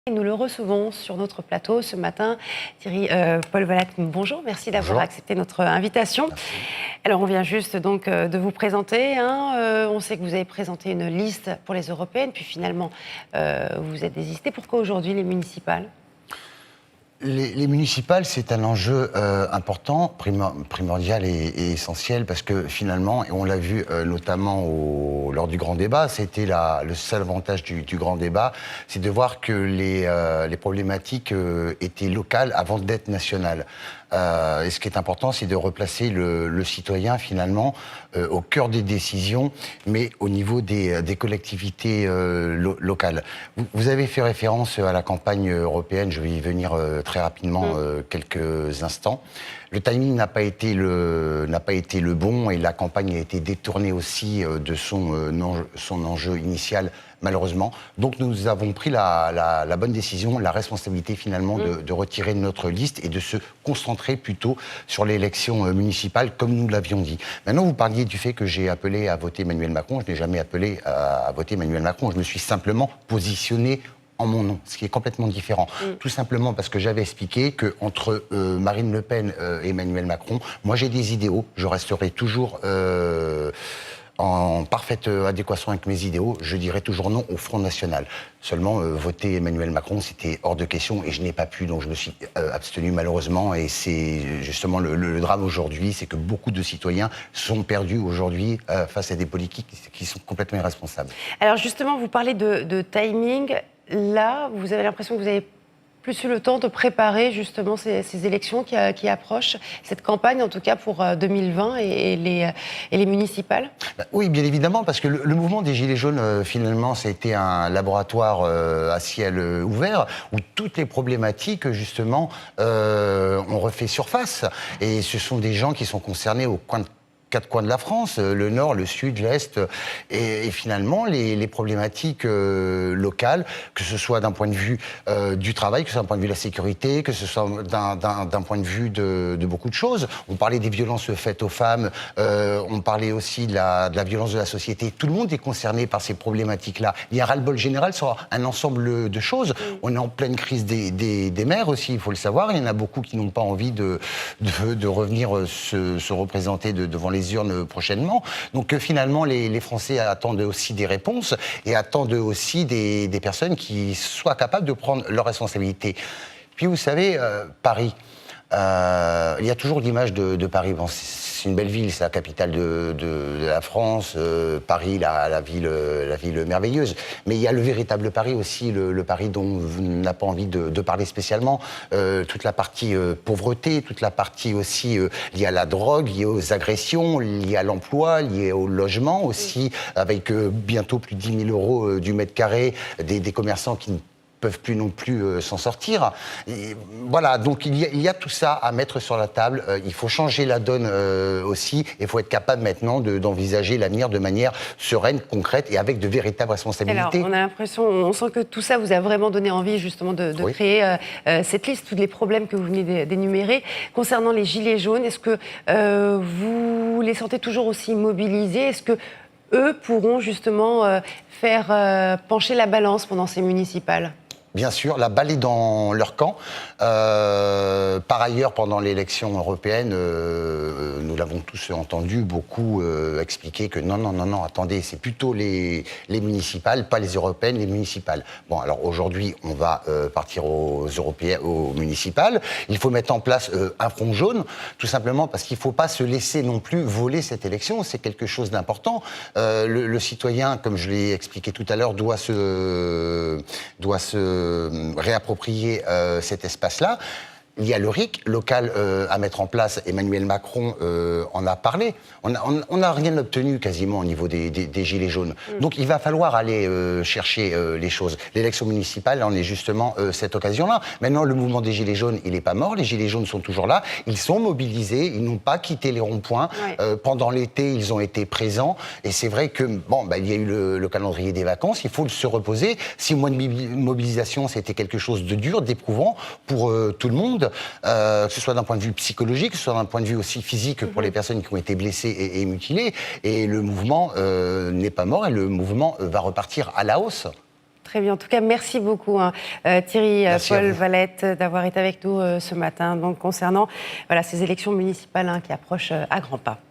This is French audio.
Nous le recevons sur notre plateau ce matin. Thierry Paul Vallat, bonjour, merci d'avoir accepté notre invitation. Merci. Alors on vient juste donc de vous présenter. On sait que vous avez présenté une liste pour les européennes, puis finalement vous vous êtes désisté. Pourquoi aujourd'hui les municipales ? Les municipales, c'est un enjeu important, primordial et essentiel, parce que finalement, et on l'a vu notamment lors du grand débat, c'était le seul avantage du grand débat, c'est de voir que les problématiques étaient locales avant d'être nationales. Et ce qui est important, c'est de replacer le citoyen finalement au cœur des décisions, mais au niveau des collectivités locales. Vous avez fait référence à la campagne européenne, je vais y venir très rapidement quelques instants. Le timing n'a pas été le bon et la campagne a été détournée aussi de son enjeu initial, malheureusement. Donc nous avons pris la bonne décision, la responsabilité finalement de retirer notre liste et de se concentrer plutôt sur l'élection municipale, comme nous l'avions dit. Maintenant, vous parliez du fait que j'ai appelé à voter Emmanuel Macron. Je n'ai jamais appelé à voter Emmanuel Macron. Je me suis simplement positionné en mon nom, ce qui est complètement différent. Tout simplement parce que j'avais expliqué qu'entre Marine Le Pen et Emmanuel Macron, moi j'ai des idéaux, je resterai toujours en parfaite adéquation avec mes idéaux, je dirais toujours non au Front National. Seulement, voter Emmanuel Macron, c'était hors de question et je n'ai pas pu, donc je me suis abstenu malheureusement. Et c'est justement le drame aujourd'hui, c'est que beaucoup de citoyens sont perdus aujourd'hui face à des politiques qui sont complètement irresponsables. Alors justement, vous parlez de timing. Là, vous avez l'impression que vous avez plus eu le temps de préparer justement ces élections qui approchent, cette campagne en tout cas pour 2020 et les municipales ? Oui, bien évidemment, parce que le mouvement des Gilets jaunes, finalement, ça a été un laboratoire à ciel ouvert où toutes les problématiques, justement, ont refait surface. Et ce sont des gens qui sont concernés aux quatre coins de la France, le nord, le sud, l'est, et finalement les problématiques locales, que ce soit d'un point de vue du travail, que ce soit d'un point de vue de la sécurité, que ce soit d'un point de vue de beaucoup de choses. On parlait des violences faites aux femmes, on parlait aussi de la violence de la société. Tout le monde est concerné par ces problématiques-là. Il y a un ras-le-bol général sur un ensemble de choses. On est en pleine crise des maires aussi, il faut le savoir. Il y en a beaucoup qui n'ont pas envie de revenir se représenter devant les urnes prochainement. Donc finalement, les Français attendent aussi des réponses et attendent aussi des personnes qui soient capables de prendre leurs responsabilités. Puis vous savez, Paris, il y a toujours l'image de Paris. Bon, c'est une belle ville, c'est la capitale de la France, Paris, la ville merveilleuse. Mais il y a le véritable Paris aussi, le Paris dont on n'a pas envie de parler spécialement. Toute la partie pauvreté, toute la partie aussi liée à la drogue, liée aux agressions, liée à l'emploi, liée au logement aussi, avec bientôt plus de 10 000 € du mètre carré, des commerçants qui ne peuvent plus non plus s'en sortir. Et voilà, donc il y a tout ça à mettre sur la table. Il faut changer la donne aussi. Il faut être capable maintenant d'envisager l'avenir de manière sereine, concrète et avec de véritables responsabilités. Alors, on a l'impression, on sent que tout ça vous a vraiment donné envie justement de créer cette liste, tous les problèmes que vous venez d'énumérer. Concernant les Gilets jaunes, est-ce que vous les sentez toujours aussi mobilisés ? Est-ce que eux pourront justement faire pencher la balance pendant ces municipales ? Bien sûr, la balle est dans leur camp. Par ailleurs, pendant l'élection européenne, nous l'avons tous entendu, beaucoup expliquer que non, attendez, c'est plutôt les municipales, pas les européennes, les municipales. Bon, alors aujourd'hui, on va partir aux municipales. Il faut mettre en place un front jaune, tout simplement parce qu'il ne faut pas se laisser non plus voler cette élection. C'est quelque chose d'important. Le citoyen, comme je l'ai expliqué tout à l'heure, doit se réapproprier cet espace-là. Il y a le RIC local à mettre en place. Emmanuel Macron en a parlé. On n'a rien obtenu quasiment au niveau des Gilets jaunes. Donc il va falloir aller chercher les choses. L'élection municipale en est justement cette occasion-là. Maintenant, le mouvement des Gilets jaunes, il n'est pas mort. Les Gilets jaunes sont toujours là. Ils sont mobilisés. Ils n'ont pas quitté les ronds-points. Pendant l'été, ils ont été présents. Et c'est vrai que, il y a eu le calendrier des vacances. Il faut se reposer. 6 mois de mobilisation, c'était quelque chose de dur, d'éprouvant pour tout le monde. Que ce soit d'un point de vue psychologique, que ce soit d'un point de vue aussi physique pour les personnes qui ont été blessées et mutilées. Et le mouvement n'est pas mort et le mouvement va repartir à la hausse. Très bien. En tout cas, merci beaucoup, Thierry Paul Valette, d'avoir été avec nous ce matin, donc concernant ces élections municipales qui approchent à grands pas.